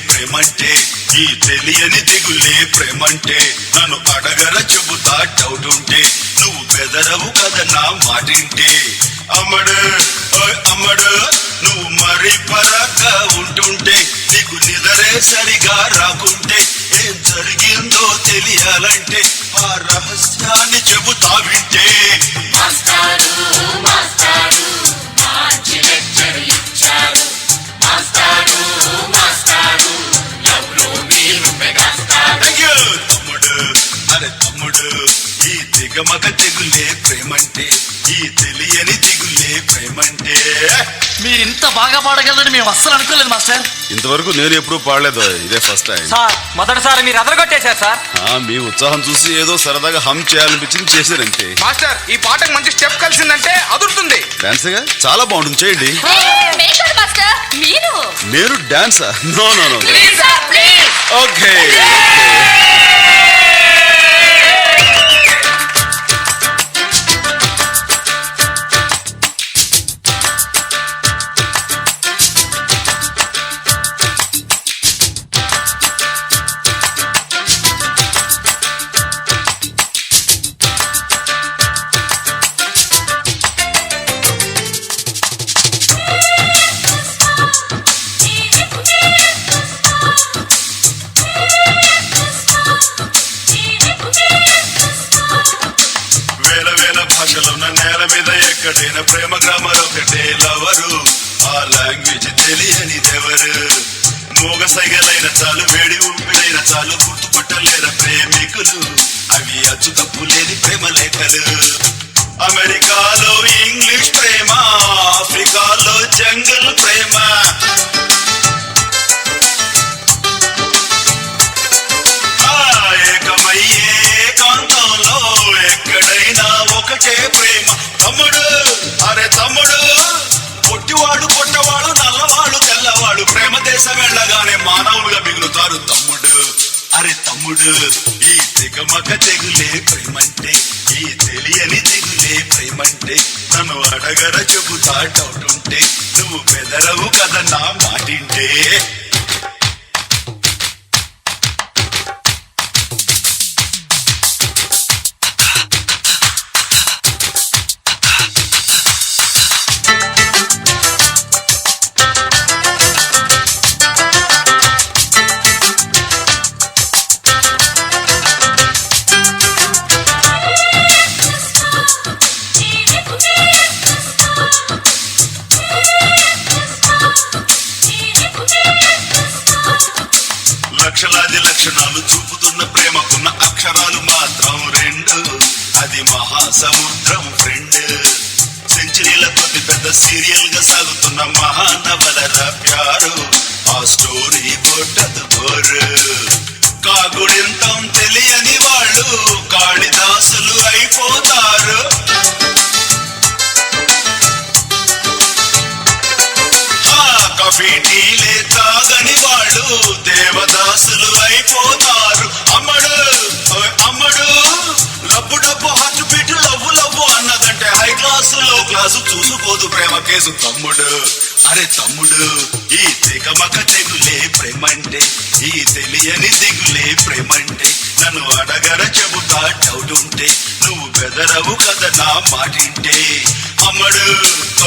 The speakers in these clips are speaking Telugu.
ప్రేమంటే, ఈ తెలియని దిగులే ప్రేమంటే. నన్ను అడగర చెబుతా డౌట్ ఉంటే, నువ్వు బెదరవు కదా నా మాటింటే. అమ్మడు ఓయ్ అమ్మడు, నువ్వు మరీ పరాగ్గా ఉంటుంటే, నీకు నిదరే సరిగా రాకుంటే, ఏం జరిగిందో తెలియాలంటే ఆ రహస్యాన్ని చెబుతా వింటే. మాస్టారు మాస్టారు మంచి లెక్చర్ ఇచ్చారు. మాస్టారు మాస్టారు ఎవరో మీరు మెగాస్టారు. తమ్ముడు అరే తమ్ముడు, ఈ దిగమగ తెగులే ప్రేమంటే, ఈ తెలియని దిగులే ప్రేమంటే. మీరింత బాగా పాడగలరని మేము అస్సలు అనుకోలేదు మాస్టర్. ఇంతవరకు నేను ఎప్పుడూ పాడలేదు, ఇదే ఫస్ట్ టైం. సార్ మొదటిసారి మీరు అదరగొట్టేశారు సార్. మీ ఉత్సాహం చూసి ఏదో సరదాగా హమ్ చేయాలనిపించింది, చేశారంతే. మాస్టర్ ఈ పాటకు మంచి స్టెప్ కలిసిందంటే అదురుతుంది. డాన్స్ గా చాలా బాగుంటుంది, చేయండి. నేను డాన్సా? No no no. ఓకే నేల మీద ఎక్కడైనా ప్రేమ గ్రామర్ ఒకటే లవరు. ఆ లాంగ్వేజ్ తెలియనిదెవరు? మూగ సైగలైన చాలు, వేడి ఊపిడైన చాలు, గుర్తుపట్టలేర ప్రేమికులు. అవి అచ్చు తప్పు లేని ప్రేమ లేఖలు. అమెరికాలో ఇంగ్లీష్ ప్రేమ, ఆఫ్రికాలో జంగల్ ప్రేమ. ఏకమయ్యే కాంతంలో ఎక్కడైనా ఒకటే ప్రేమ. తమ్ముడు అరే తమ్ముడు, పొట్టివాడు పొట్టవాడు నల్లవాడు తెల్లవాడు ప్రేమ దేశం వెళ్ళగానే మానవులుగా మిగులుతారు. తమ్ముడు అరే తమ్ముడు, ఈ దిగమగ తెగులే ప్రేమంటే, ఈ తెలియని దిగులే ప్రేమంటే. నన్ను అడగర చెబుతా డౌట్ ఉంటే, నువ్వు బెదరవు కదా నా మాటింటే. లక్షలాది లక్షణాలు చూపుతున్న ప్రేమకున్న అక్షరాలు మాత్రం రెండు. అది మహాసముద్రం ఫ్రెండ్. సెంచరీల కొద్ది పెద్ద సీరియల్ గా సాగుతున్న మహానవలర ప్యారు. ఆ స్టోరీ కొట్టదు బోరు. కాగుడింతం తెలియని వాళ్ళు కాళిదాసులు అయిపోతారు. కాఫీ టీలే తాగని వాళ్ళు దేవదాసులు అయిపోతారు. అమ్మడు అమ్మడు, lub dub heart beat love love అన్నదంటే హై క్లాసు లో క్లాసు చూసుకోదు ప్రేమ కేసు. తమ్ముడు అరే తమ్ముడు, ఈ తెగమగ తెగులే ప్రేమంటే, ఈ తెలియని దిగులే ప్రేమంటే. నన్ను అడగర చెబుతా డౌట్ ఉంటే, నువ్వు బెదరవు కదా నా మాటింటే. అమ్మడు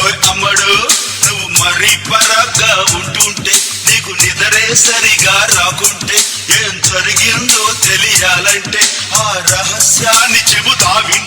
ఓయ్ అమ్మడు, నువ్వు మరీ పరాగ్గా ఉంటుంటే, నీకు నిదరే సరిగా రాకుంటే, ఏం జరిగిందో తెలియాలంటే ఆ రహస్యాన్ని చెబుతా వింటే.